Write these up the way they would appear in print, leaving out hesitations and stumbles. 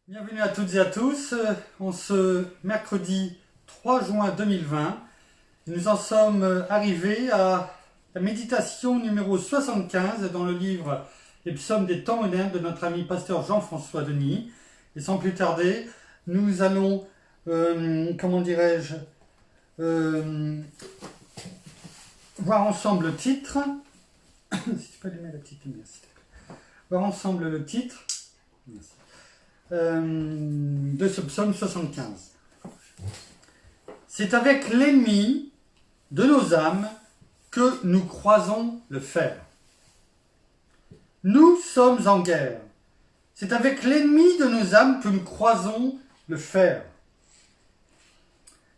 Bienvenue à toutes et à tous. En ce mercredi 3 juin 2020, nous en sommes arrivés à la méditation numéro 75 dans le livre Les psaumes des temps modernes de notre ami pasteur Jean-François Denis. Et sans plus tarder, nous allons, voir ensemble le titre. Si tu peux allumer la petite lumière, s'il te plaît. Voir ensemble le titre. Merci. De ce psaume 75. C'est avec l'ennemi de nos âmes que nous croisons le fer. Nous sommes en guerre. C'est avec l'ennemi de nos âmes que nous croisons le fer.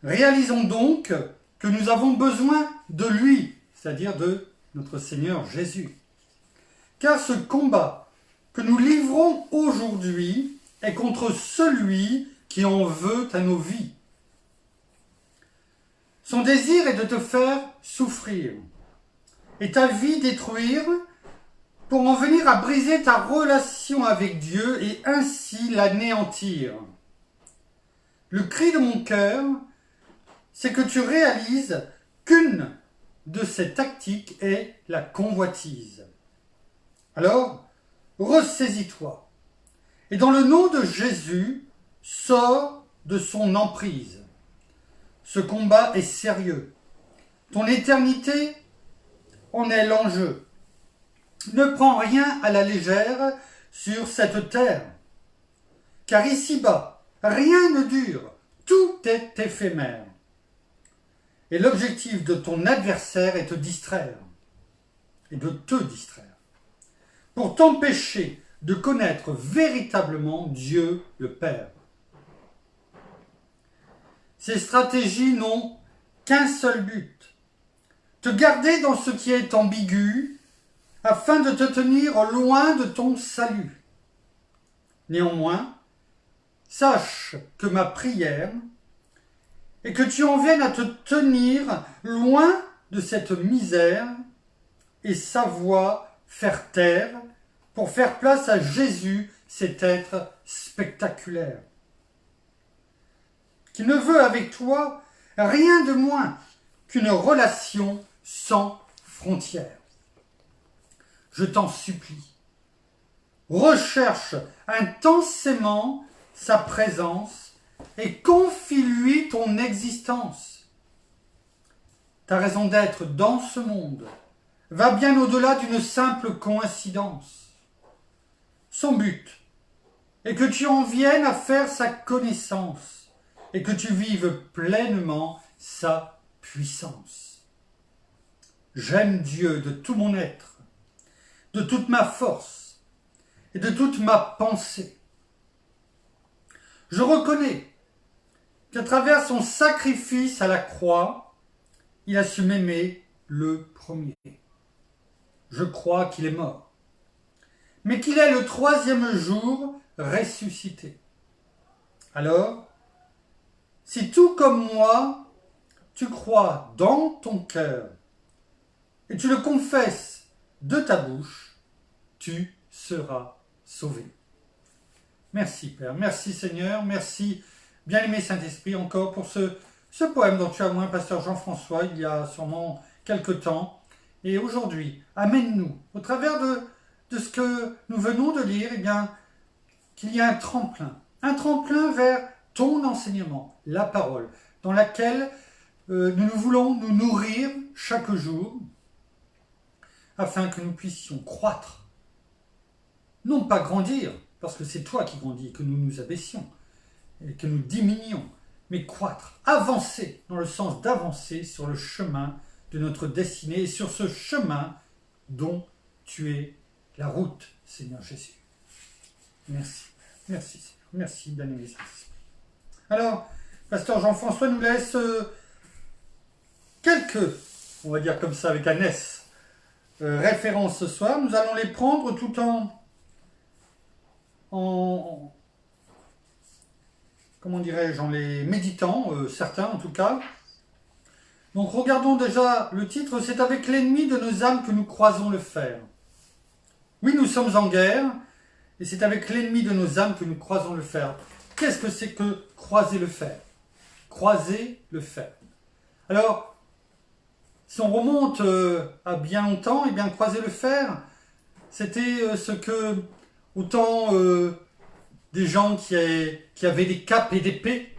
Réalisons donc que nous avons besoin de lui, c'est-à-dire de notre Seigneur Jésus. Car ce combat que nous livrons aujourd'hui est contre celui qui en veut à nos vies. Son désir est de te faire souffrir et ta vie détruire pour en venir à briser ta relation avec Dieu et ainsi l'anéantir. Le cri de mon cœur, c'est que tu réalises qu'une de ces tactiques est la convoitise. Alors, ressaisis-toi. Et dans le nom de Jésus, sors de son emprise. Ce combat est sérieux. Ton éternité en est l'enjeu. Ne prends rien à la légère sur cette terre. Car ici-bas, rien ne dure. Tout est éphémère. Et l'objectif de ton adversaire est de te distraire. Et de te distraire. Pour t'empêcher de connaître véritablement Dieu le Père. Ces stratégies n'ont qu'un seul but, te garder dans ce qui est ambigu, afin de te tenir loin de ton salut. Néanmoins, sache que ma prière est que tu en viennes à te tenir loin de cette misère et savoir faire taire pour faire place à Jésus, cet être spectaculaire, qui ne veut avec toi rien de moins qu'une relation sans frontières. Je t'en supplie, recherche intensément sa présence et confie-lui ton existence. Ta raison d'être dans ce monde va bien au-delà d'une simple coïncidence. Son but est que tu en viennes à faire sa connaissance et que tu vives pleinement sa puissance. J'aime Dieu de tout mon être, de toute ma force et de toute ma pensée. Je reconnais qu'à travers son sacrifice à la croix, il a su m'aimer le premier. Je crois qu'il est mort, mais qu'il est le troisième jour ressuscité. Alors, si tout comme moi, tu crois dans ton cœur et tu le confesses de ta bouche, tu seras sauvé. Merci Père, merci Seigneur, merci bien-aimé Saint-Esprit encore pour ce poème dont tu as oint pasteur Jean-François il y a sûrement quelque temps. Et aujourd'hui, amène-nous au travers de ce que nous venons de lire, eh bien, qu'il y a un tremplin vers ton enseignement, la parole, dans laquelle nous voulons nous nourrir chaque jour, afin que nous puissions croître, non pas grandir, parce que c'est toi qui grandis, que nous nous abaissions, et que nous diminuions, mais croître, avancer, dans le sens d'avancer sur le chemin de notre destinée, et sur ce chemin dont tu es la route, Seigneur Jésus. Merci, merci Seigneur, merci bien-aimé Saint-Esprit. Alors, pasteur Jean-François nous laisse quelques, on va dire comme ça avec un S, références ce soir. Nous allons les prendre tout en comment dirais-je, en les méditant, certains en tout cas. Donc regardons déjà le titre, c'est avec l'ennemi de nos âmes que nous croisons le fer. Oui, nous sommes en guerre, Et c'est avec l'ennemi de nos âmes que nous croisons le fer. Qu'est-ce que c'est que croiser le fer? Croiser le fer. Alors, si on remonte à bien longtemps, eh bien croiser le fer, c'était ce que autant des gens qui avaient des capes et des épées,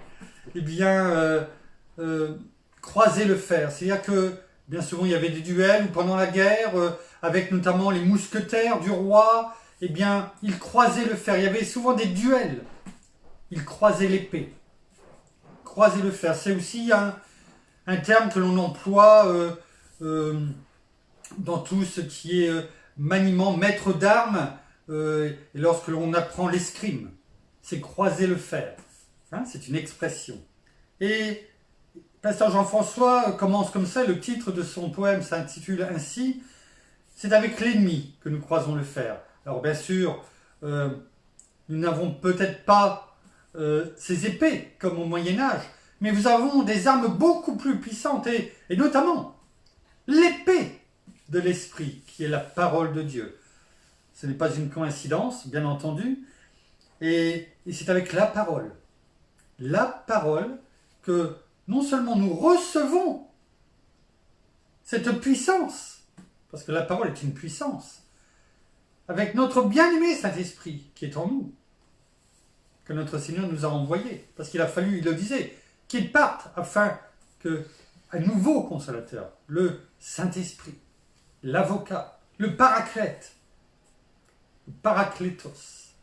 eh bien croiser le fer. C'est-à-dire que bien souvent il y avait des duels pendant la guerre, avec notamment les mousquetaires du roi, eh bien ils croisaient le fer. Il y avait souvent des duels. Ils croisaient l'épée. Croiser le fer, c'est aussi un terme que l'on emploie dans tout ce qui est maniement, maître d'armes, lorsque l'on apprend l'escrime. C'est croiser le fer. Hein, c'est une expression. Et Pasteur Jean-François commence comme ça, le titre de son poème s'intitule ainsi, c'est avec l'ennemi que nous croisons le fer. Alors bien sûr, nous n'avons peut-être pas ces épées comme au Moyen-Âge, mais nous avons des armes beaucoup plus puissantes, et notamment l'épée de l'Esprit, qui est la parole de Dieu. Ce n'est pas une coïncidence, bien entendu, et c'est avec la parole que non seulement nous recevons cette puissance, parce que la parole est une puissance, avec notre bien-aimé Saint-Esprit qui est en nous, que notre Seigneur nous a envoyé, parce qu'il a fallu, il le disait, qu'il parte afin que un nouveau consolateur, le Saint-Esprit, l'avocat, le paraclète, le paraclétos,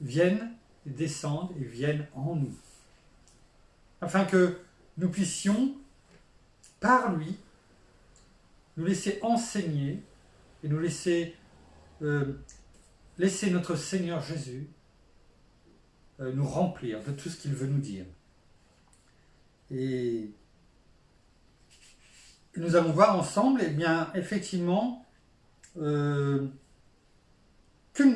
viennent et descendent et viennent en nous, afin que nous puissions, par lui, nous laisser enseigner et nous laisser notre Seigneur Jésus nous remplir de tout ce qu'il veut nous dire. Et nous allons voir ensemble, eh bien, effectivement, qu'une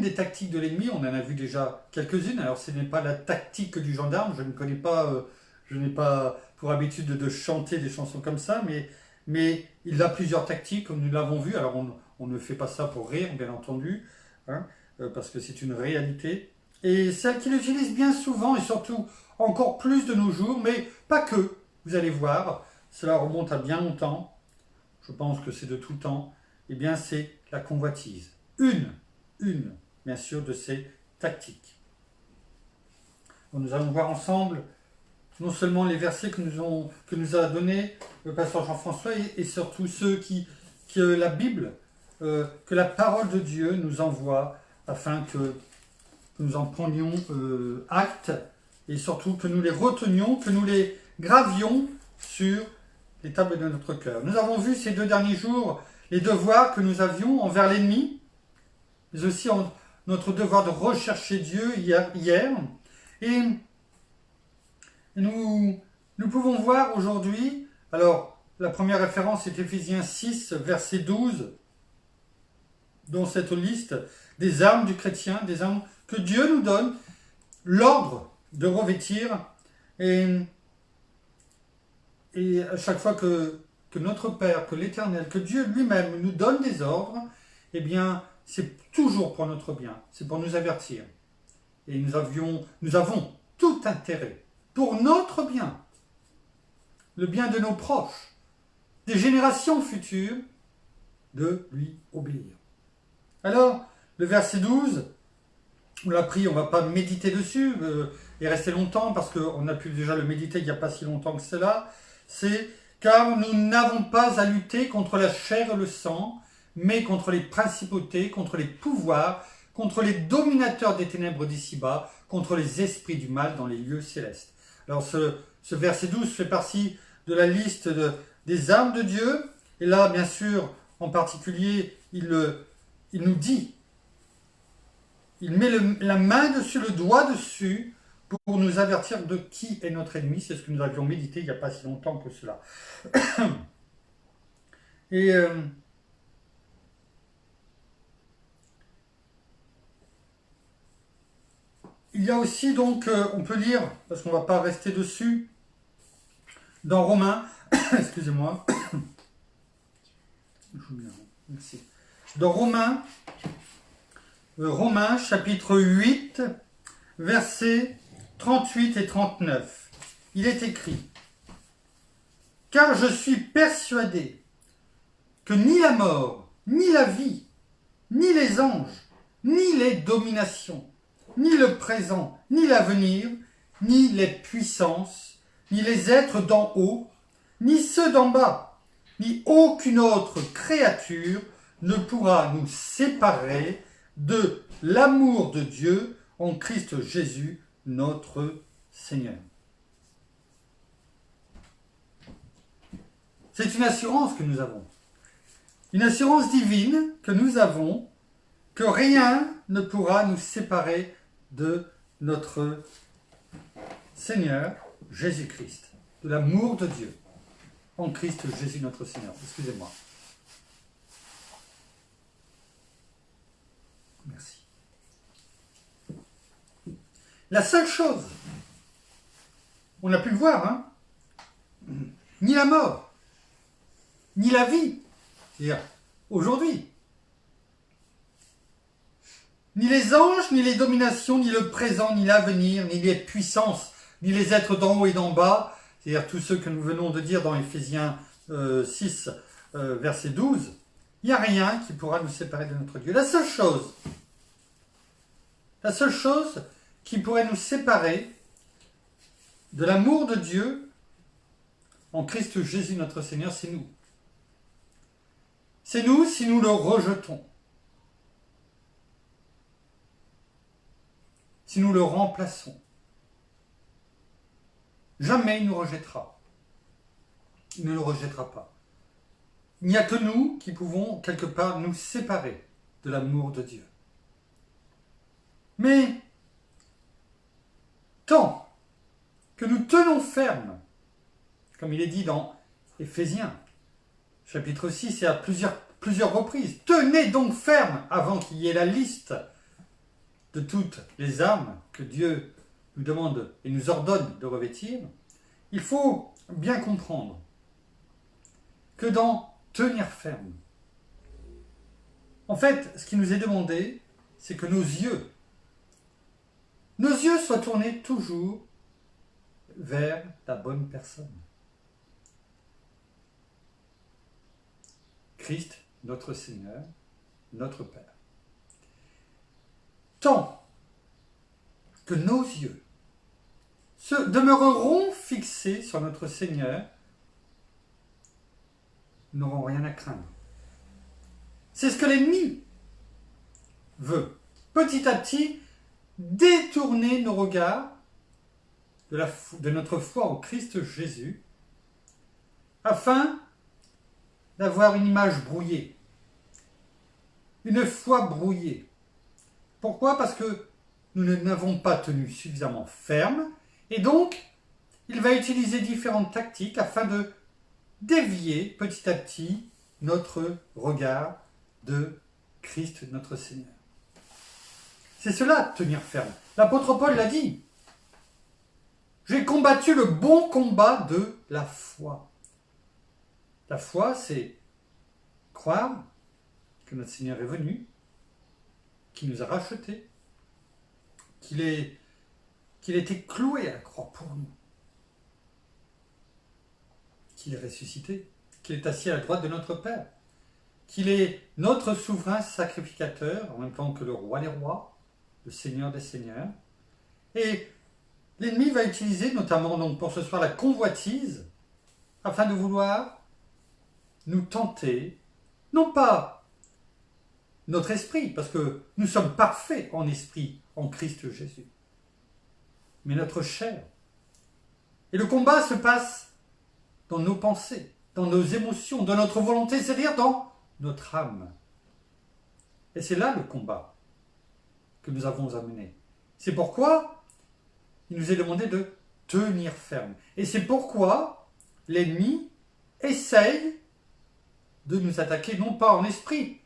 des tactiques de l'ennemi, on en a vu déjà quelques-unes, alors ce n'est pas la tactique du gendarme, je n'ai pas pour habitude de chanter des chansons comme ça, mais il a plusieurs tactiques, comme nous l'avons vu, alors on ne fait pas ça pour rire, bien entendu, hein, parce que c'est une réalité. Et celle qu'il utilise bien souvent, et surtout encore plus de nos jours, mais pas que, vous allez voir, cela remonte à bien longtemps, je pense que c'est de tout temps, eh bien c'est la convoitise. Une, bien sûr, de ces tactiques. Donc, nous allons voir ensemble, non seulement les versets que nous a donnés le pasteur Jean-François, et surtout ceux que la Bible, que la parole de Dieu nous envoie, afin que nous en prenions acte, et surtout que nous les retenions, que nous les gravions sur les tables de notre cœur. Nous avons vu ces 2 derniers jours les devoirs que nous avions envers l'ennemi, mais aussi notre devoir de rechercher Dieu hier. Et nous pouvons voir aujourd'hui, alors la première référence est Éphésiens 6, verset 12, dans cette liste des armes du chrétien, des armes que Dieu nous donne, l'ordre de revêtir, et à chaque fois que notre Père, que l'Éternel, que Dieu lui-même nous donne des ordres, eh bien, c'est toujours pour notre bien, c'est pour nous avertir. Et nous avons tout intérêt, pour notre bien, le bien de nos proches, des générations futures, de lui obéir. Alors, le verset 12, on l'a pris, on ne va pas méditer dessus et rester longtemps, parce qu'on a pu déjà le méditer il n'y a pas si longtemps que cela, c'est « Car nous n'avons pas à lutter contre la chair et le sang, mais contre les principautés, contre les pouvoirs, contre les dominateurs des ténèbres d'ici-bas, contre les esprits du mal dans les lieux célestes. » Alors ce verset 12 fait partie de la liste des armes de Dieu, et là, bien sûr, en particulier, il nous dit, il met la main dessus, le doigt dessus, pour nous avertir de qui est notre ennemi. C'est ce que nous avions médité il n'y a pas si longtemps que cela. Et il y a aussi donc, on peut lire, parce qu'on ne va pas rester dessus, dans Romains, excusez-moi, merci. Dans Romains, Romains chapitre 8, versets 38 et 39. Il est écrit: « Car je suis persuadé que ni la mort, ni la vie, ni les anges, ni les dominations, ni le présent, ni l'avenir, ni les puissances, ni les êtres d'en haut, ni ceux d'en bas, ni aucune autre créature ne pourra nous séparer de l'amour de Dieu en Christ Jésus, notre Seigneur. » C'est une assurance que nous avons. Une assurance divine que nous avons, que rien ne pourra nous séparer de notre Seigneur Jésus-Christ, de l'amour de Dieu en Christ Jésus notre Seigneur. Excusez-moi. Merci. La seule chose, on a pu le voir, hein, ni la mort, ni la vie, c'est-à-dire aujourd'hui, ni les anges, ni les dominations, ni le présent, ni l'avenir, ni les puissances, ni les êtres d'en haut et d'en bas, c'est-à-dire tous ceux que nous venons de dire dans Éphésiens 6, verset 12, il n'y a rien qui pourra nous séparer de notre Dieu. La seule chose qui pourrait nous séparer de l'amour de Dieu en Christ Jésus notre Seigneur, c'est nous. C'est nous si nous le rejetons. Si nous le remplaçons. Jamais il nous rejettera. Il ne le rejettera pas. Il n'y a que nous qui pouvons quelque part nous séparer de l'amour de Dieu. Mais tant que nous tenons ferme, comme il est dit dans Éphésiens, chapitre 6 et à plusieurs reprises, tenez donc ferme avant qu'il y ait la liste de toutes les âmes que Dieu nous demande et nous ordonne de revêtir, il faut bien comprendre que dans tenir ferme, en fait, ce qui nous est demandé, c'est que nos yeux soient tournés toujours vers la bonne personne. Christ, notre Seigneur, notre Père. Tant que nos yeux demeureront fixés sur notre Seigneur, nous n'aurons rien à craindre. C'est ce que l'ennemi veut. Petit à petit, détourner nos regards de notre foi en Christ Jésus, afin d'avoir une image brouillée, une foi brouillée. Pourquoi ? Parce que nous n'avons pas tenu suffisamment ferme, et donc il va utiliser différentes tactiques afin de dévier petit à petit notre regard de Christ notre Seigneur. C'est cela, tenir ferme. L'apôtre Paul l'a dit. J'ai combattu le bon combat de la foi. La foi, c'est croire que notre Seigneur est venu, qu'il nous a rachetés, qu'il était cloué à la croix pour nous, qu'il est ressuscité, qu'il est assis à la droite de notre Père, qu'il est notre souverain sacrificateur, en même temps que le roi des rois, le Seigneur des seigneurs. Et l'ennemi va utiliser, notamment donc pour ce soir, la convoitise, afin de vouloir nous tenter, non pas notre esprit, parce que nous sommes parfaits en esprit, en Christ Jésus, mais notre chair. Et le combat se passe dans nos pensées, dans nos émotions, dans notre volonté, c'est-à-dire dans notre âme. Et c'est là le combat que nous avons à mener. C'est pourquoi il nous est demandé de tenir ferme. Et c'est pourquoi l'ennemi essaye de nous attaquer, non pas en esprit,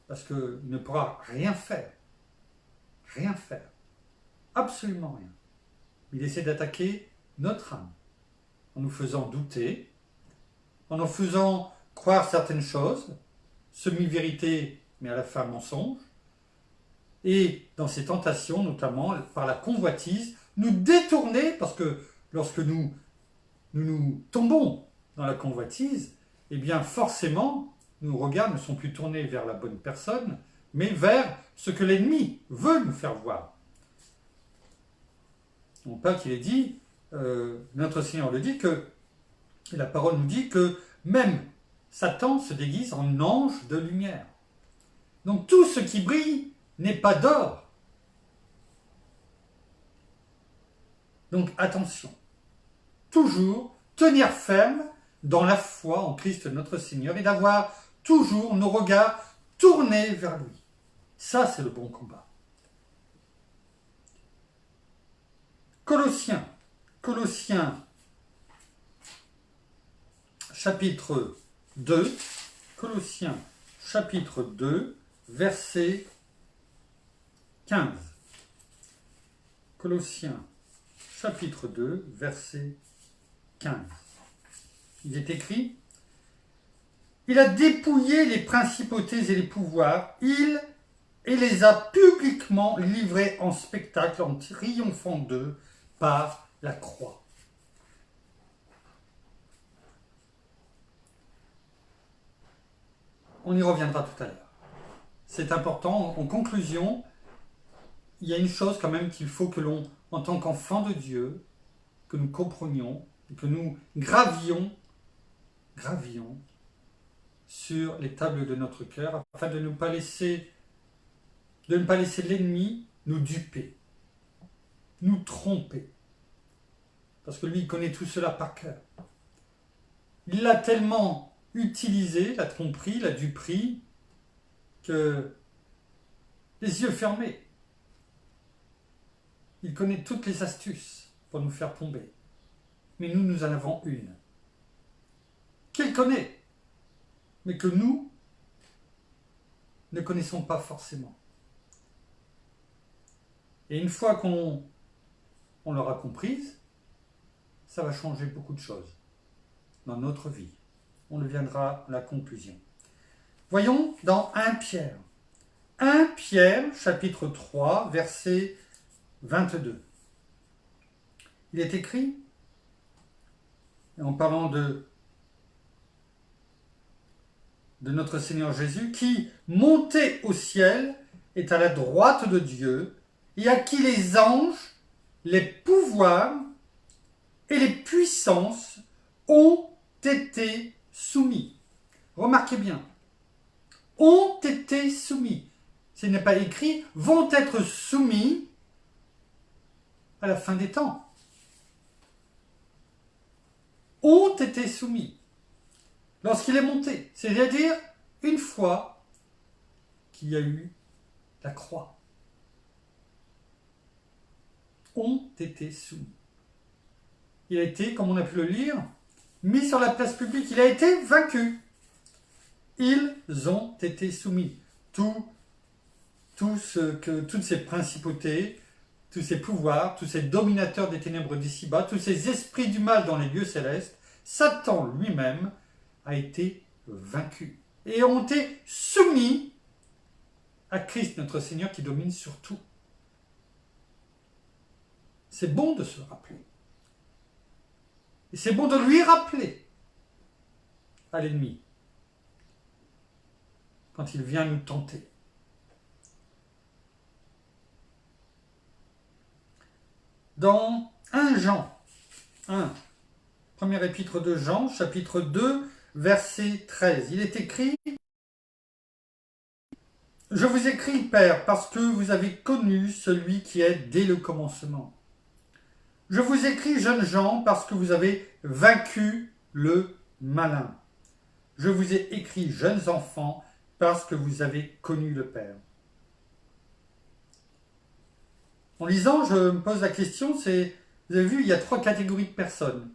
parce qu'il ne pourra rien faire, absolument rien. Il essaie d'attaquer notre âme, en nous faisant douter, en nous faisant croire certaines choses, semi-vérité, mais à la fin mensonge, et dans ces tentations, notamment par la convoitise, nous détourner, parce que lorsque nous tombons dans la convoitise, eh bien forcément, nos regards ne sont plus tournés vers la bonne personne, mais vers ce que l'ennemi veut nous faire voir. Non pas qu'il ait dit, notre Seigneur le dit, que la parole nous dit que même Satan se déguise en ange de lumière. Donc tout ce qui brille n'est pas d'or. Donc attention, toujours tenir ferme dans la foi en Christ notre Seigneur et d'avoir toujours nos regards tournés vers lui. Ça, c'est le bon combat. Colossiens, chapitre 2, Colossiens, chapitre 2, verset 15. Colossiens, chapitre 2, verset 15. Il est écrit: il a dépouillé les principautés et les pouvoirs, et les a publiquement livrés en spectacle en triomphant d'eux par la croix. On y reviendra tout à l'heure. C'est important. En conclusion, il y a une chose quand même qu'il faut que l'on, en tant qu'enfant de Dieu, que nous comprenions, et que nous gravions sur les tables de notre cœur, afin de ne pas laisser l'ennemi nous duper, nous tromper. Parce que lui, il connaît tout cela par cœur. Il l'a tellement utilisé, la tromperie, la duperie, que les yeux fermés, il connaît toutes les astuces pour nous faire tomber. Mais nous en avons une, qu'il connaît, mais que nous ne connaissons pas forcément. Et une fois qu'on l'aura comprise, ça va changer beaucoup de choses dans notre vie. On deviendra la conclusion. Voyons dans 1 Pierre. 1 Pierre, chapitre 3, verset 22. Il est écrit, en parlant de notre Seigneur Jésus, qui, monté au ciel, est à la droite de Dieu, et à qui les anges, les pouvoirs et les puissances ont été soumis. Remarquez bien, ont été soumis. Ce n'est pas écrit vont être soumis à la fin des temps. Ont été soumis lorsqu'il est monté, c'est-à-dire une fois qu'il y a eu la croix. Ont été soumis. Il a été, comme on a pu le lire, mis sur la place publique. Il a été vaincu. Ils ont été soumis. Toutes ces principautés, tous ces pouvoirs, tous ces dominateurs des ténèbres d'ici-bas, tous ces esprits du mal dans les lieux célestes, Satan lui-même a été vaincu. Et ont été soumis à Christ notre Seigneur qui domine sur tout. C'est bon de se le rappeler. Et c'est bon de lui rappeler à l'ennemi quand il vient nous tenter. Dans 1 Jean, premier épître de Jean, chapitre 2, verset 13, il est écrit: je vous écris, Père, parce que vous avez connu celui qui est dès le commencement. Je vous écris, jeunes gens, parce que vous avez vaincu le malin. Je vous ai écrit, jeunes enfants, parce que vous avez connu le Père. En lisant, je me pose la question, vous avez vu, il y a 3 catégories de personnes.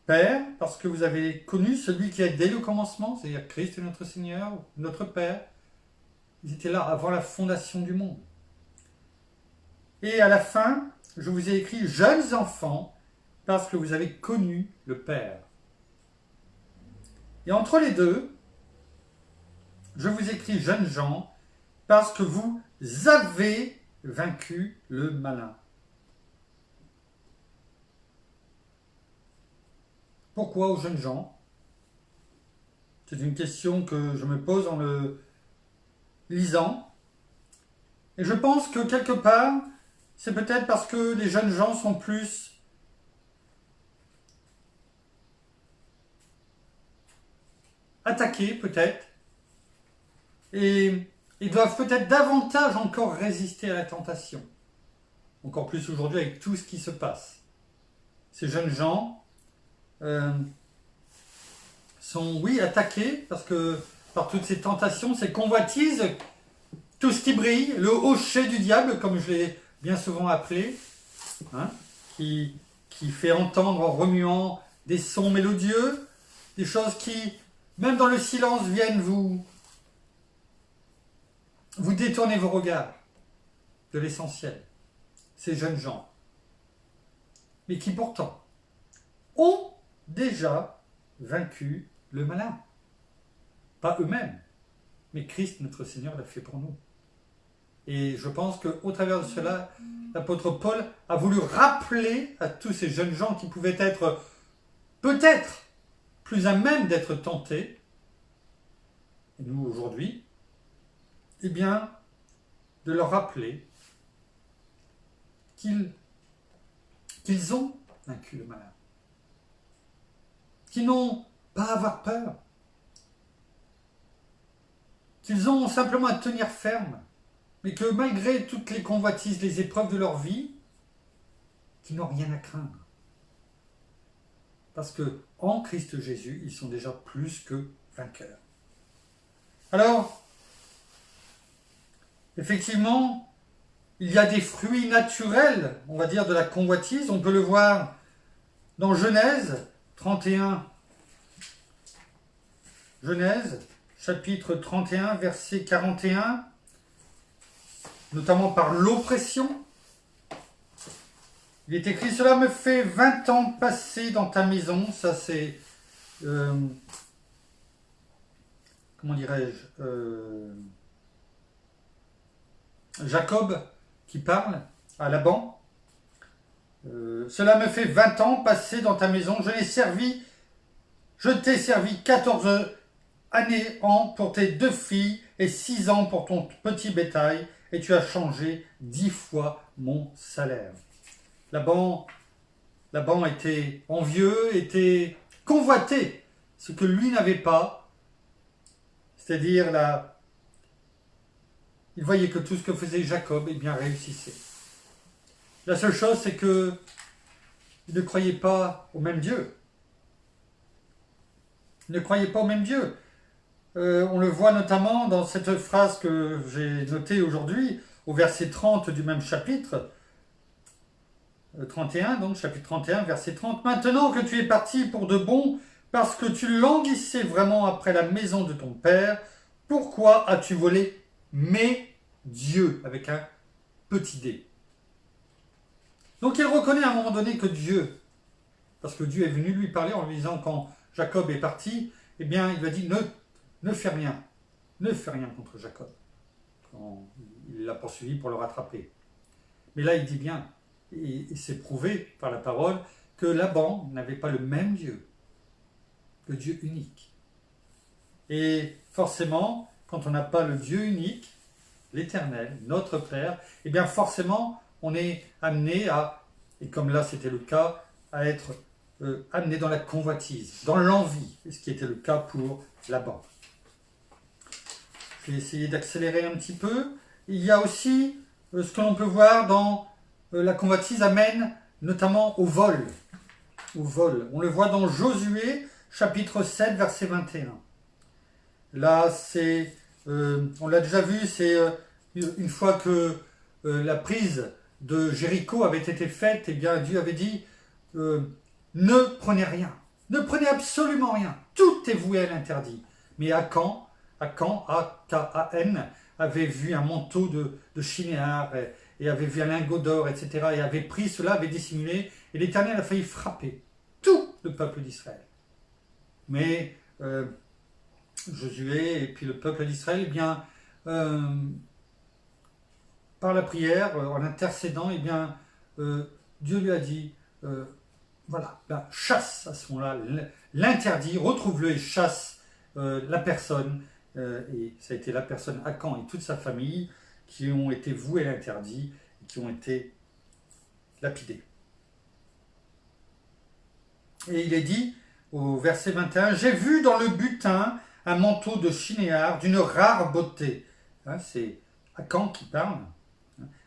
Père, parce que vous avez connu celui qui est dès le commencement, c'est-à-dire Christ notre Seigneur, notre Père. Ils étaient là avant la fondation du monde. Et à la fin, je vous ai écrit, jeunes enfants, parce que vous avez connu le Père. Et entre les deux, je vous écris, jeunes gens, parce que vous avez vaincu le malin. Pourquoi aux jeunes gens? C'est une question que je me pose en le lisant. Et je pense que quelque part, c'est peut-être parce que les jeunes gens sont plus attaqués, peut-être, et ils doivent peut-être davantage encore résister à la tentation. Encore plus aujourd'hui avec tout ce qui se passe. Ces jeunes gens sont, oui, attaqués parce que par toutes ces tentations, ces convoitises, tout ce qui brille, le hochet du diable, comme je l'ai bien souvent appelé, hein, qui fait entendre en remuant des sons mélodieux, des choses qui, même dans le silence, viennent vous détourner vos regards de l'essentiel. Ces jeunes gens, mais qui pourtant ont déjà vaincu le malin. Pas eux-mêmes, mais Christ, notre Seigneur, l'a fait pour nous. Et je pense qu'au travers de cela, l'apôtre Paul a voulu rappeler à tous ces jeunes gens qui pouvaient être peut-être plus à même d'être tentés, et nous aujourd'hui, eh bien, de leur rappeler qu'ils ont vaincu le malin, qu'ils n'ont pas à avoir peur, qu'ils ont simplement à tenir ferme, mais que malgré toutes les convoitises, les épreuves de leur vie, qu'ils n'ont rien à craindre. Parce que en Christ Jésus, ils sont déjà plus que vainqueurs. Alors, effectivement, il y a des fruits naturels, on va dire, de la convoitise. On peut le voir dans Genèse 31. Genèse, chapitre 31, verset 41, notamment par l'oppression. Il est écrit, cela me fait 20 ans passés dans ta maison. Ça c'est, comment dirais-je, Jacob qui parle à Laban. Cela me fait 20 ans passés dans ta maison. Je t'ai servi 14 années pour tes 2 filles et 6 ans pour ton petit bétail, et tu as changé 10 fois mon salaire. Laban était envieux, était convoité, ce que lui n'avait pas, c'est-à-dire il voyait que tout ce que faisait Jacob, eh bien, réussissait. La seule chose, c'est que il ne croyait pas au même Dieu. Il ne croyait pas au même Dieu. On le voit notamment dans cette phrase que j'ai notée aujourd'hui, au verset 30 du même chapitre, 31, donc chapitre 31, verset 30. Maintenant que tu es parti pour de bon, parce que tu languissais vraiment après la maison de ton père, pourquoi as-tu volé mes dieux, avec un petit d? Donc il reconnaît à un moment donné que Dieu, parce que Dieu est venu lui parler en lui disant quand Jacob est parti, eh bien il lui a dit ne fais rien contre Jacob. Quand il l'a poursuivi pour le rattraper. Mais là il dit bien, et c'est prouvé par la parole, que Laban n'avait pas le même Dieu, le Dieu unique. Et forcément, quand on n'a pas le Dieu unique, l'Éternel, notre Père, eh bien forcément, on est amené à, et comme là c'était le cas, à être amené dans la convoitise, dans l'envie, ce qui était le cas pour Laban. Je vais essayer d'accélérer un petit peu. Il y a aussi ce que l'on peut voir dans la convoitise amène notamment au vol. Au vol. On le voit dans Josué, chapitre 7, verset 21. Là, on l'a déjà vu, c'est une fois que la prise de Jéricho avait été faite, eh bien Dieu avait dit ne prenez rien, ne prenez absolument rien, tout est voué à l'interdit. Mais Akan, A-K-A-N, avait vu un manteau de chinéar et avait vu un lingot d'or, etc. et avait pris cela, avait dissimulé, et l'Éternel a failli frapper tout le peuple d'Israël. Mais Josué et puis le peuple d'Israël, eh bien, par la prière, en intercédant, eh bien, Dieu lui a dit, voilà, ben, chasse à ce moment-là, l'interdit, retrouve-le et chasse la personne. Et ça a été la personne Akan et toute sa famille qui ont été voués à l'interdit et qui ont été lapidés. Et il est dit au verset 21, « J'ai vu dans le butin un manteau de chinéar d'une rare beauté. » C'est Akan qui parle.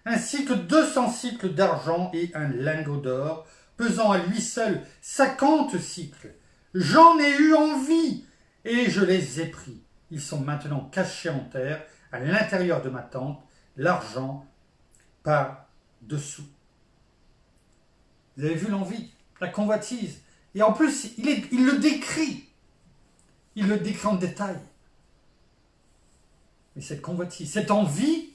Ainsi que 200 cycles d'argent et un lingot d'or, pesant à lui seul 50 cycles. J'en ai eu envie et je les ai pris. Ils sont maintenant cachés en terre, à l'intérieur de ma tente, l'argent par dessous. Vous avez vu l'envie, la convoitise. Et en plus, il le décrit. Il le décrit en détail. Mais cette convoitise, cette envie,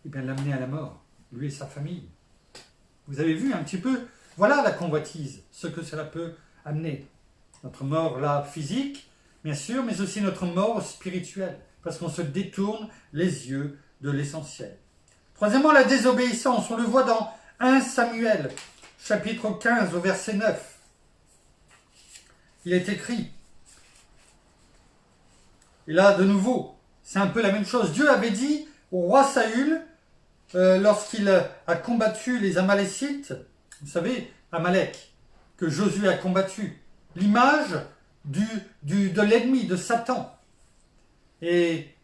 eh bien, l'amener à la mort, lui et sa famille. Vous avez vu un petit peu, voilà la convoitise, ce que cela peut amener. Notre mort là, physique, bien sûr, mais aussi notre mort spirituelle, parce qu'on se détourne les yeux de l'essentiel. Troisièmement, la désobéissance, on le voit dans 1 Samuel, chapitre 15, au verset 9. Il est écrit, et là, de nouveau, c'est un peu la même chose. Dieu avait dit au roi Saül, lorsqu'il a combattu les Amalécites, vous savez, Amalek, que Josué a combattu, l'image de l'ennemi, de Satan. Et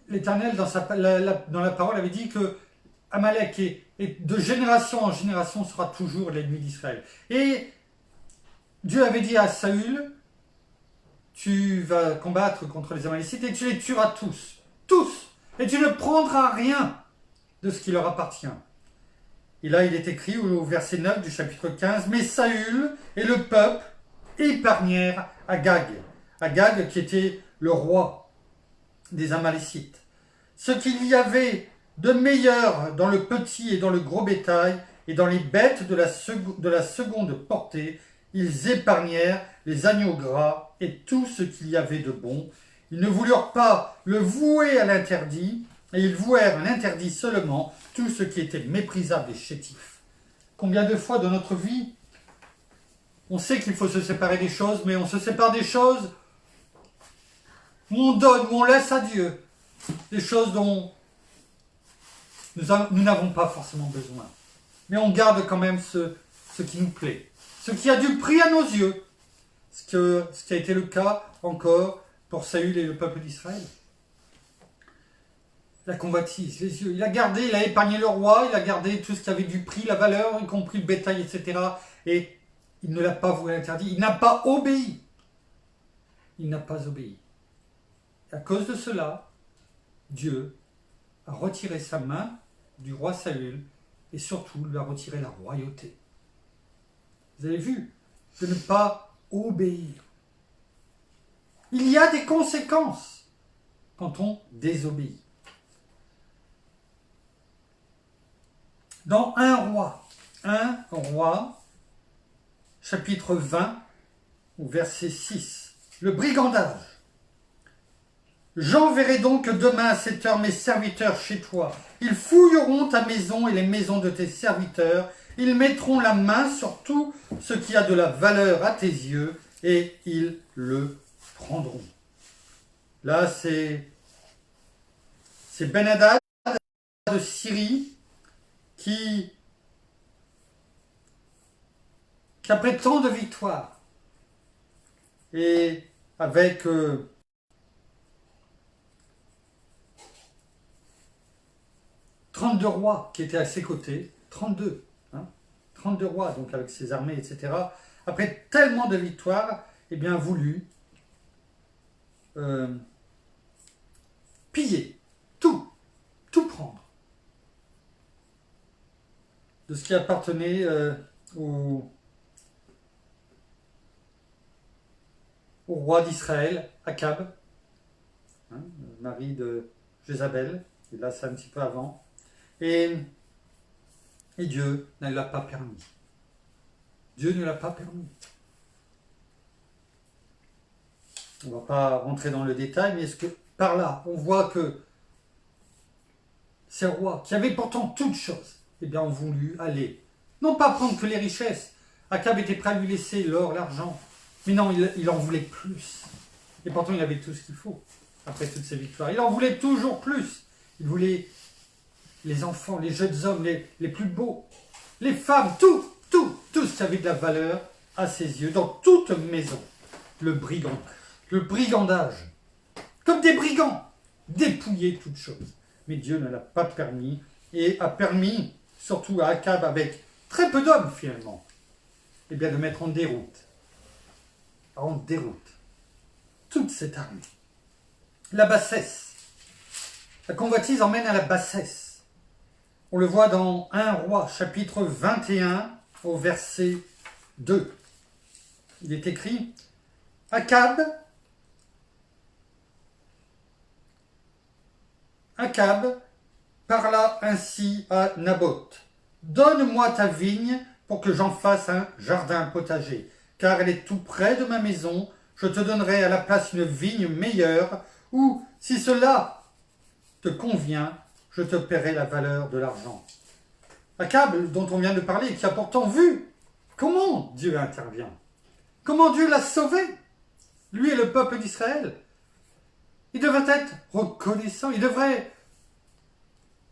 l'Éternel, dans la parole, avait dit que Amalek est de génération en génération sera toujours l'ennemi d'Israël. Et Dieu avait dit à Saül, tu vas combattre contre les Amalécites et tu les tueras tous, et tu ne prendras rien de ce qui leur appartient. Et là, il est écrit au verset 9 du chapitre 15, « Mais Saül et le peuple épargnèrent Agag. » Agag qui était le roi des Amalécites. Ce qu'il y avait de meilleur dans le petit et dans le gros bétail et dans les bêtes de la seconde portée, ils épargnèrent les agneaux gras et tout ce qu'il y avait de bon. Ils ne voulurent pas le vouer à l'interdit, et ils vouèrent à l'interdit seulement tout ce qui était méprisable et chétif. Combien de fois dans notre vie, on sait qu'il faut se séparer des choses, mais on se sépare des choses où on donne, où on laisse à Dieu, des choses dont nous n'avons pas forcément besoin. Mais on garde quand même ce qui nous plaît, ce qui a du prix à nos yeux, ce qui a été le cas encore pour Saül et le peuple d'Israël. La convoitise, les yeux. Il a gardé, il a épargné le roi, il a gardé tout ce qui avait du prix, la valeur, y compris le bétail, etc. Et il ne l'a pas voué interdit. Il n'a pas obéi. Il n'a pas obéi. Et à cause de cela, Dieu a retiré sa main du roi Saül et surtout lui a retiré la royauté. Vous avez vu, de ne pas obéir. Il y a des conséquences quand on désobéit. Dans 1 roi, chapitre 20, au verset 6, le brigandage. J'enverrai donc demain à cette heure mes serviteurs chez toi. Ils fouilleront ta maison et les maisons de tes serviteurs. Ils mettront la main sur tout ce qui a de la valeur à tes yeux et ils le prendront. Là, c'est Ben-Hadad de Syrie qui après tant de victoires et avec 32 rois qui étaient à ses côtés, 32 rois, donc avec ses armées, etc., après tellement de victoires, eh bien, voulu piller, tout prendre, de ce qui appartenait au roi d'Israël, Akab, mari de Jézabel, et là c'est un petit peu avant, et Dieu ne l'a pas permis. Dieu ne l'a pas permis. On ne va pas rentrer dans le détail, mais est-ce que par là, on voit que ces rois, qui avaient pourtant toutes choses, eh bien, ont voulu aller, non pas prendre que les richesses. Akab était prêt à lui laisser l'or, l'argent, mais non, il en voulait plus. Et pourtant, il avait tout ce qu'il faut, après toutes ces victoires. Il en voulait toujours plus. Il voulait les enfants, les jeunes hommes, les plus beaux, les femmes, tout ce qui avait de la valeur à ses yeux, dans toute maison. Le brigandage, comme des brigands, dépouiller toute chose. Mais Dieu ne l'a pas permis, et a permis, surtout à Akab, avec très peu d'hommes finalement, eh bien de mettre en déroute toute cette armée. La bassesse. La convoitise emmène à la bassesse. On le voit dans 1 Roi, chapitre 21, au verset 2. Il est écrit « Akab parla ainsi à Naboth. Donne-moi ta vigne pour que j'en fasse un jardin potager, car elle est tout près de ma maison. Je te donnerai à la place une vigne meilleure, ou, si cela te convient, je te paierai la valeur de l'argent. » Akab, dont on vient de parler, qui a pourtant vu comment Dieu intervient, comment Dieu l'a sauvé, lui et le peuple d'Israël. Il devrait être reconnaissant, il devrait,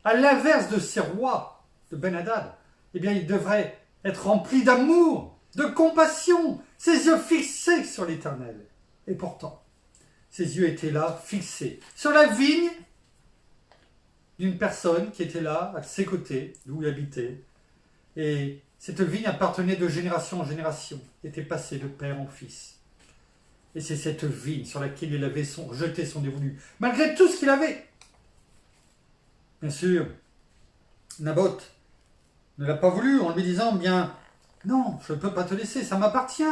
à l'inverse de ces rois de Ben-Hadad, eh bien il devrait être rempli d'amour, de compassion, ses yeux fixés sur l'Éternel. Et pourtant, ses yeux étaient là, fixés, sur la vigne d'une personne qui était là, à ses côtés, d'où il habitait. Et cette vigne appartenait de génération en génération, était passée de père en fils. Et c'est cette vigne sur laquelle il avait jeté son dévolu, malgré tout ce qu'il avait. Bien sûr, Naboth ne l'a pas voulu en lui disant, bien, non, je ne peux pas te laisser, ça m'appartient,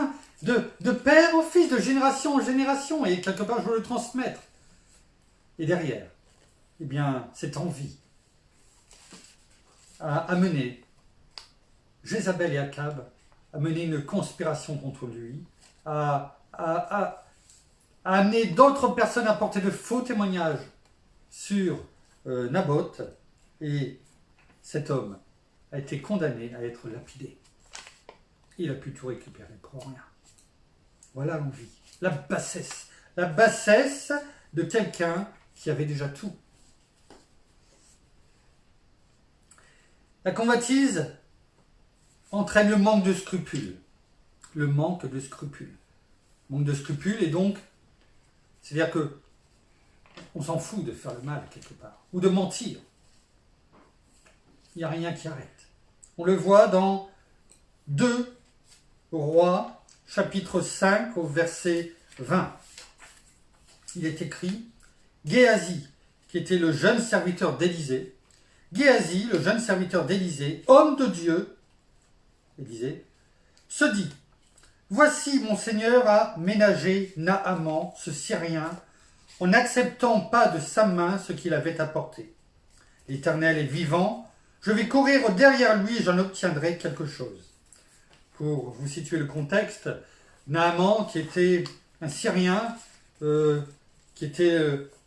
de père en fils, de génération en génération, et quelque part je veux le transmettre. Et derrière, eh bien, cette envie a amené Jézabel et Akab à mener une conspiration contre lui, à amener d'autres personnes à porter de faux témoignages sur Naboth, et cet homme a été condamné à être lapidé. Il a pu tout récupérer pour rien. Voilà l'envie, la bassesse de quelqu'un qui avait déjà tout. La convoitise entraîne le manque de scrupules. Le manque de scrupules. Manque de scrupules, et donc, c'est-à-dire que on s'en fout de faire le mal quelque part, ou de mentir. Il n'y a rien qui arrête. On le voit dans 2 Rois, chapitre 5, au verset 20. Il est écrit, Géasi, qui était le jeune serviteur d'Élisée, Géasi, le jeune serviteur d'Élisée, homme de Dieu, Élisée, se dit, voici mon Seigneur a ménagé Naaman, ce Syrien, en n'acceptant pas de sa main ce qu'il avait apporté. L'Éternel est vivant, je vais courir derrière lui et j'en obtiendrai quelque chose. Pour vous situer le contexte, Naaman, qui était un Syrien, qui était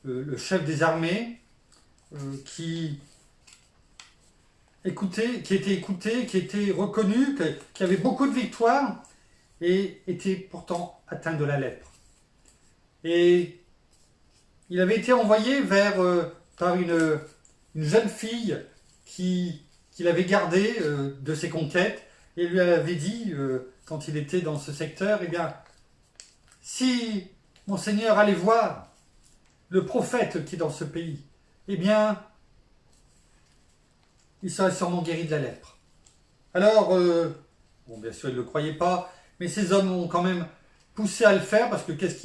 le chef des armées, qui était écouté, qui était reconnu, qui avait beaucoup de victoires, et était pourtant atteint de la lèpre. Et il avait été envoyé par une jeune fille qu'il avait gardée de ses conquêtes, et lui avait dit, quand il était dans ce secteur, eh bien, si mon Seigneur allait voir le prophète qui est dans ce pays, eh bien, il serait sûrement guéri de la lèpre. Alors, bien sûr, il ne le croyait pas, mais ces hommes ont quand même poussé à le faire, parce que qu'est-ce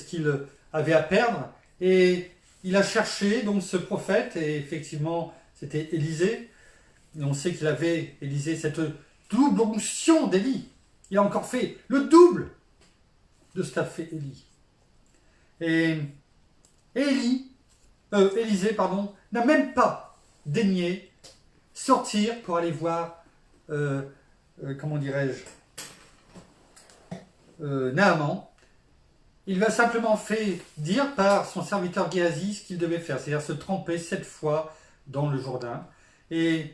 qu'il avait à perdre? Et il a cherché donc ce prophète, et effectivement, c'était Élisée. Et on sait qu'il avait, Élisée, cette double onction d'Élie. Il a encore fait le double de ce qu'a fait Élie. Et Élisée, n'a même pas daigné sortir pour aller voir, Naaman. Il lui a simplement fait dire par son serviteur Géasi ce qu'il devait faire, c'est-à-dire se tremper 7 fois dans le Jourdain. Et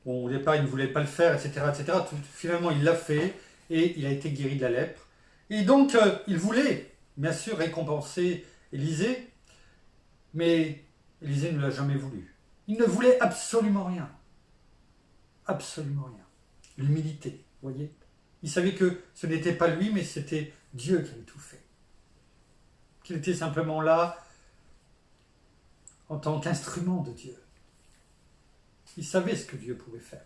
bon, au départ, il ne voulait pas le faire, etc. etc. Finalement, il l'a fait et il a été guéri de la lèpre. Et donc, il voulait, bien sûr, récompenser Élisée, mais Élisée ne l'a jamais voulu. Il ne voulait absolument rien. Absolument rien. L'humilité, vous voyez. Il savait que ce n'était pas lui, mais c'était Dieu qui avait tout fait. Qu'il était simplement là en tant qu'instrument de Dieu. Il savait ce que Dieu pouvait faire.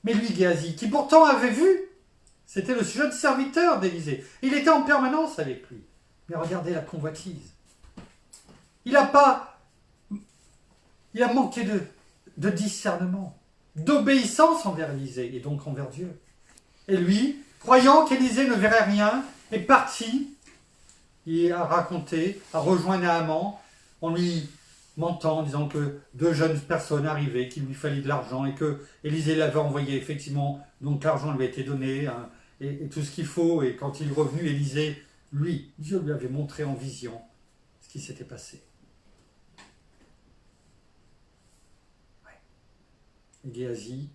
Mais lui, Géasi, qui pourtant avait vu, c'était le jeune serviteur d'Élisée. Il était en permanence avec lui. Mais regardez la convoitise. Il a manqué de discernement, d'obéissance envers Élisée et donc envers Dieu. Et lui, croyant qu'Élisée ne verrait rien, est parti. Il a raconté, a rejoint Naaman en lui mentant, en disant que 2 jeunes personnes arrivaient, qu'il lui fallait de l'argent et que Élisée l'avait envoyé effectivement, donc l'argent lui a été donné hein, et tout ce qu'il faut. Et quand il est revenu, Élisée, Dieu lui avait montré en vision ce qui s'était passé. Et Géasi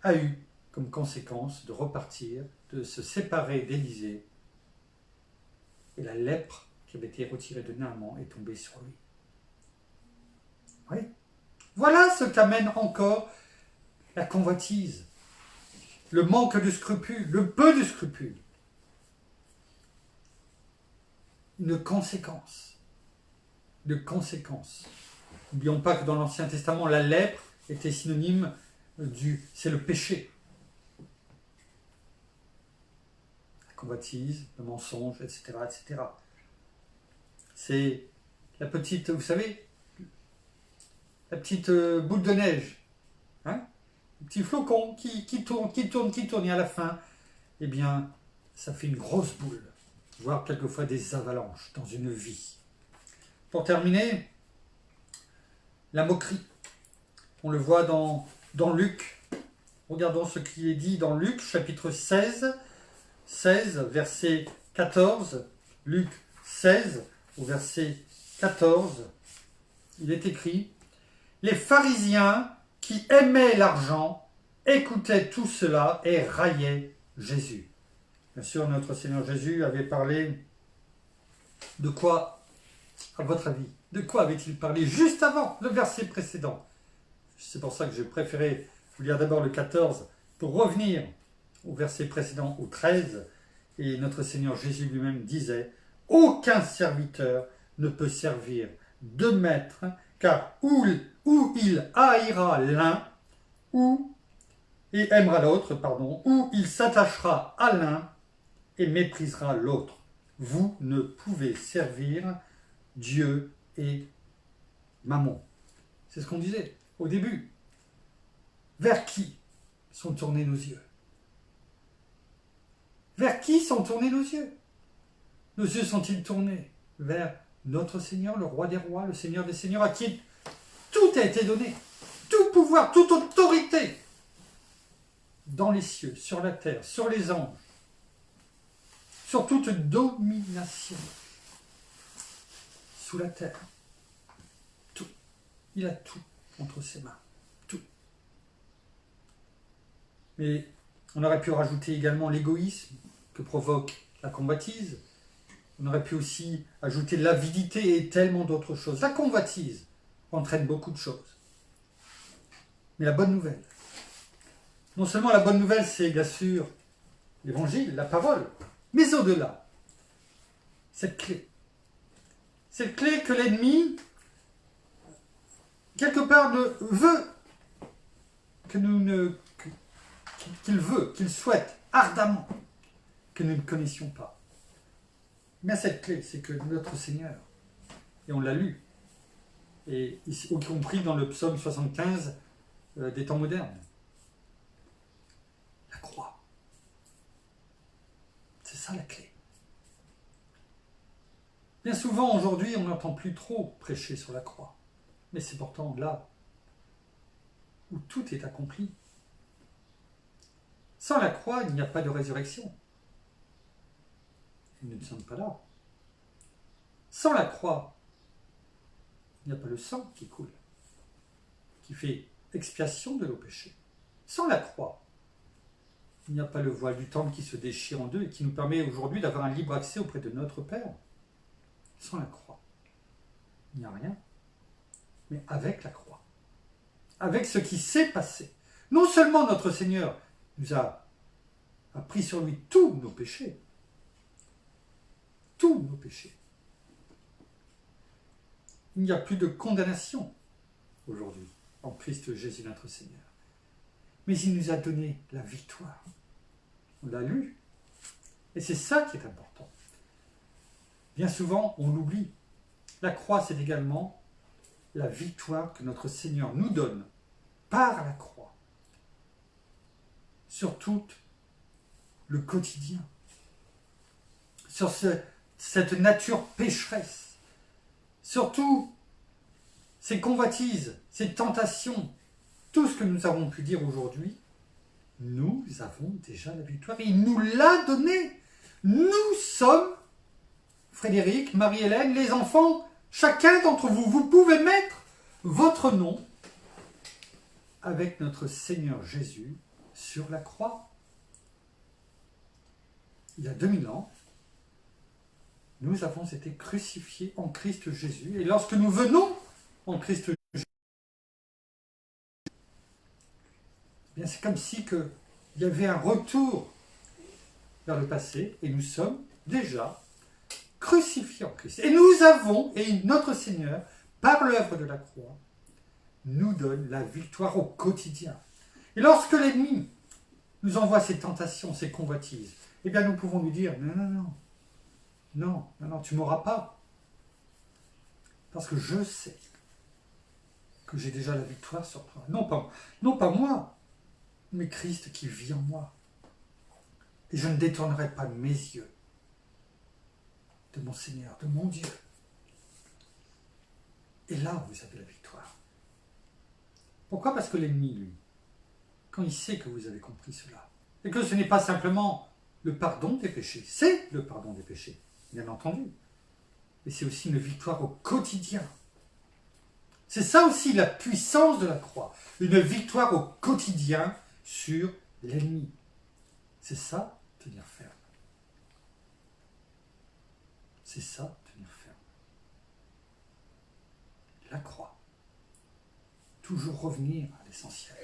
a eu comme conséquence de repartir, de se séparer d'Élisée. Et la lèpre qui avait été retirée de Naaman est tombée sur lui. Oui. Voilà ce qu'amène encore la convoitise, le manque de scrupules, le peu de scrupules. Une conséquence. De conséquences. N'oublions pas que dans l'Ancien Testament, la lèpre était synonyme c'est le péché. La convoitise, le mensonge, etc., etc. C'est la petite, vous savez, la petite boule de neige, hein, le petit flocon qui tourne, et à la fin, eh bien, ça fait une grosse boule, voire quelquefois des avalanches dans une vie. Pour terminer, la moquerie. On le voit dans Luc. Regardons ce qui est dit dans Luc, chapitre 16, verset 14. Luc 16, au verset 14, il est écrit « Les pharisiens qui aimaient l'argent écoutaient tout cela et raillaient Jésus. » Bien sûr, notre Seigneur Jésus avait parlé de quoi, à votre avis? De quoi avait-il parlé juste avant le verset précédent? C'est pour ça que j'ai préféré vous lire d'abord le 14 pour revenir au verset précédent, au 13. Et notre Seigneur Jésus lui-même disait « Aucun serviteur ne peut servir 2 maîtres, car ou il haïra l'un, et aimera l'autre, ou il s'attachera à l'un et méprisera l'autre. Vous ne pouvez servir Dieu et Mammon. » C'est ce qu'on disait au début. Vers qui sont tournés nos yeux? Vers qui sont tournés nos yeux? Nos yeux sont-ils tournés vers notre Seigneur, le roi des rois, le Seigneur des seigneurs, à qui tout a été donné, tout pouvoir, toute autorité, dans les cieux, sur la terre, sur les anges, sur toute domination, sous la terre, tout. Il a tout entre ses mains, tout. Mais on aurait pu rajouter également l'égoïsme que provoque la convoitise. On aurait pu aussi ajouter l'avidité et tellement d'autres choses. La convoitise entraîne beaucoup de choses. Mais la bonne nouvelle, non seulement la bonne nouvelle, c'est bien sûr l'évangile, la parole, mais au-delà, cette clé que l'ennemi, quelque part, veut, qu'il souhaite ardemment que nous ne connaissions pas. Mais cette clé, c'est que notre Seigneur, et on l'a lu, et y compris dans le psaume 75 des temps modernes, la croix. C'est ça la clé. Bien souvent, aujourd'hui, on n'entend plus trop prêcher sur la croix. Mais c'est pourtant là où tout est accompli. Sans la croix, il n'y a pas de résurrection. Et nous ne sommes pas là. Sans la croix, il n'y a pas le sang qui coule, qui fait expiation de nos péchés. Sans la croix, il n'y a pas le voile du temple qui se déchire en deux et qui nous permet aujourd'hui d'avoir un libre accès auprès de notre Père. Sans la croix, il n'y a rien. Mais avec la croix, avec ce qui s'est passé, non seulement notre Seigneur nous a pris sur lui tous nos péchés, il n'y a plus de condamnation aujourd'hui en Christ Jésus notre Seigneur. Mais il nous a donné la victoire. On l'a lu. Et c'est ça qui est important. Bien souvent, on l'oublie. La croix, c'est également la victoire que notre Seigneur nous donne par la croix sur tout le quotidien, sur cette nature pécheresse, sur tout ces convoitises, ces tentations, tout ce que nous avons pu dire aujourd'hui, nous avons déjà la victoire. Et il nous l'a donné. Nous sommes, Frédéric, Marie-Hélène, les enfants, chacun d'entre vous, vous pouvez mettre votre nom avec notre Seigneur Jésus sur la croix. Il y a 2000 ans, nous avons été crucifiés en Christ Jésus. Et lorsque nous venons en Christ Jésus, eh bien c'est comme si il y avait un retour vers le passé et nous sommes déjà crucifiés en Christ. Et nous avons, et notre Seigneur, par l'œuvre de la croix, nous donne la victoire au quotidien. Et lorsque l'ennemi nous envoie ses tentations, ses convoitises, eh bien nous pouvons lui dire, non, tu ne m'auras pas. Parce que je sais que j'ai déjà la victoire sur toi. Non pas moi, mais Christ qui vit en moi. Et je ne détournerai pas mes yeux de mon Seigneur, de mon Dieu. Et là, vous avez la victoire. Pourquoi? Parce que l'ennemi, lui, quand il sait que vous avez compris cela, et que ce n'est pas simplement le pardon des péchés, c'est le pardon des péchés, bien entendu, mais c'est aussi une victoire au quotidien. C'est ça aussi la puissance de la croix, une victoire au quotidien sur l'ennemi. C'est ça, tenir ferme. C'est ça, tenir ferme. La croix. Toujours revenir à l'essentiel.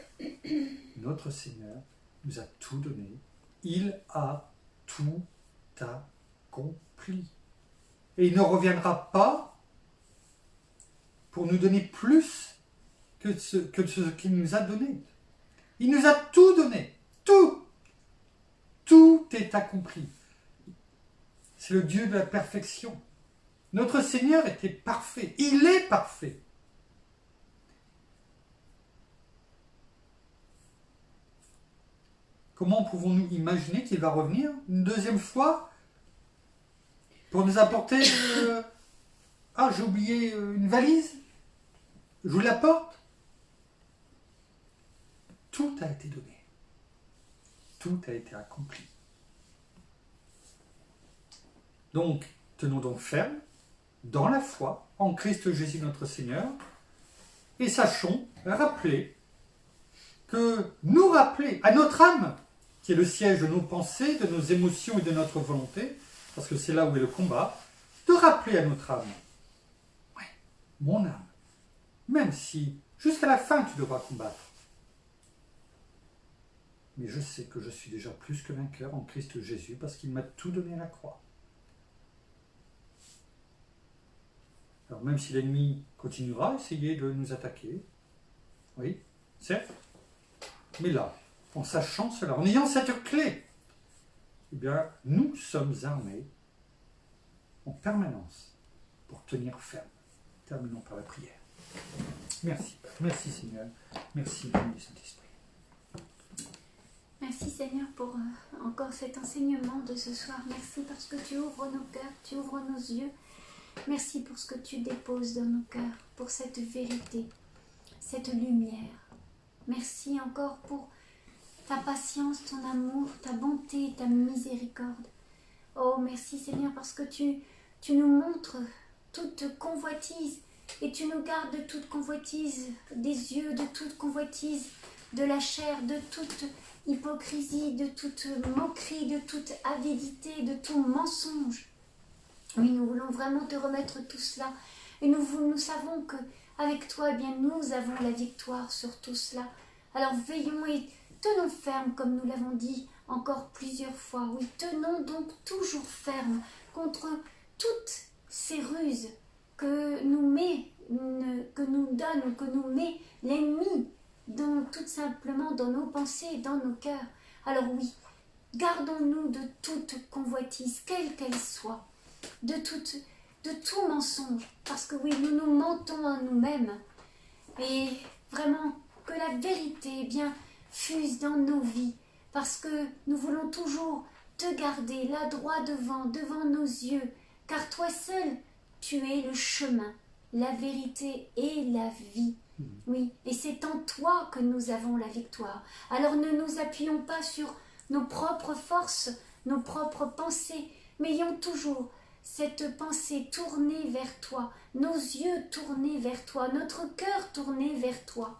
Notre Seigneur nous a tout donné. Il a tout accompli. Et il ne reviendra pas pour nous donner plus que ce qu'il nous a donné. Il nous a tout donné. Tout. Tout est accompli. C'est le Dieu de la perfection. Notre Seigneur était parfait. Il est parfait. Comment pouvons-nous imaginer qu'il va revenir une deuxième fois pour nous apporter... j'ai oublié une valise. Je vous l'apporte. Tout a été donné. Tout a été accompli. Donc, tenons donc ferme dans la foi en Christ Jésus notre Seigneur et sachons rappeler à notre âme, qui est le siège de nos pensées, de nos émotions et de notre volonté, parce que c'est là où est le combat, de rappeler à notre âme, ouais, mon âme, même si jusqu'à la fin tu devras combattre, mais je sais que je suis déjà plus que vainqueur en Christ Jésus parce qu'il m'a tout donné à la croix. Alors même si l'ennemi continuera à essayer de nous attaquer, oui, certes, mais là, en sachant cela, en ayant cette clé, eh bien, nous sommes armés en permanence pour tenir ferme. Terminons par la prière. Merci. Merci Seigneur. Merci Dieu du Saint-Esprit. Merci Seigneur pour encore cet enseignement de ce soir. Merci parce que tu ouvres nos cœurs, tu ouvres nos yeux. Merci pour ce que tu déposes dans nos cœurs, pour cette vérité, cette lumière. Merci encore pour ta patience, ton amour, ta bonté, ta miséricorde. Oh, merci Seigneur parce que tu nous montres toute convoitise Et tu nous gardes de toute convoitise des yeux, de toute convoitise de la chair, de toute hypocrisie, de toute moquerie, de toute avidité, de tout mensonge. Oui, nous voulons vraiment te remettre tout cela. Et nous savons que avec toi, eh bien, nous avons la victoire sur tout cela. Alors veillons et tenons ferme, comme nous l'avons dit encore plusieurs fois. Oui, tenons donc toujours ferme contre toutes ces ruses que nous donne ou que nous met l'ennemi, tout simplement dans nos pensées, dans nos cœurs. Alors oui, gardons-nous de toute convoitise, quelle qu'elle soit, de tout mensonge, parce que oui, nous nous mentons à nous-mêmes. Et vraiment, que la vérité, eh bien, fuse dans nos vies, parce que nous voulons toujours te garder là droit devant nos yeux, car toi seul, tu es le chemin, la vérité et la vie. Oui, et c'est en toi que nous avons la victoire. Alors ne nous appuyons pas sur nos propres forces, nos propres pensées, mais ayons toujours cette pensée tournée vers toi, nos yeux tournés vers toi, notre cœur tourné vers toi.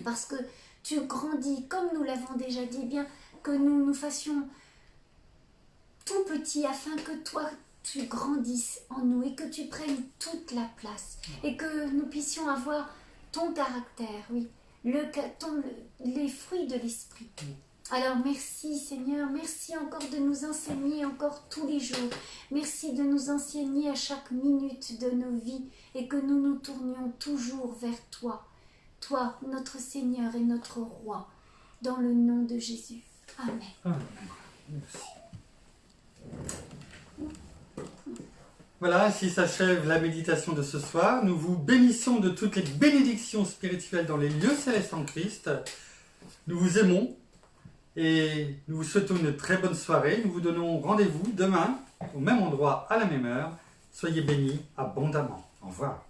Parce que tu grandis, comme nous l'avons déjà dit, bien que nous fassions tout petit afin que toi tu grandisses en nous et que tu prennes toute la place et que nous puissions avoir ton caractère, oui, les fruits de l'esprit. Alors merci Seigneur, merci encore de nous enseigner encore tous les jours. Merci de nous enseigner à chaque minute de nos vies et que nous nous tournions toujours vers toi. Toi, notre Seigneur et notre Roi, dans le nom de Jésus. Amen. Amen. Merci. Voilà, ainsi s'achève la méditation de ce soir. Nous vous bénissons de toutes les bénédictions spirituelles dans les lieux célestes en Christ. Nous vous aimons et nous vous souhaitons une très bonne soirée. Nous vous donnons rendez-vous demain au même endroit à la même heure. Soyez bénis abondamment. Au revoir.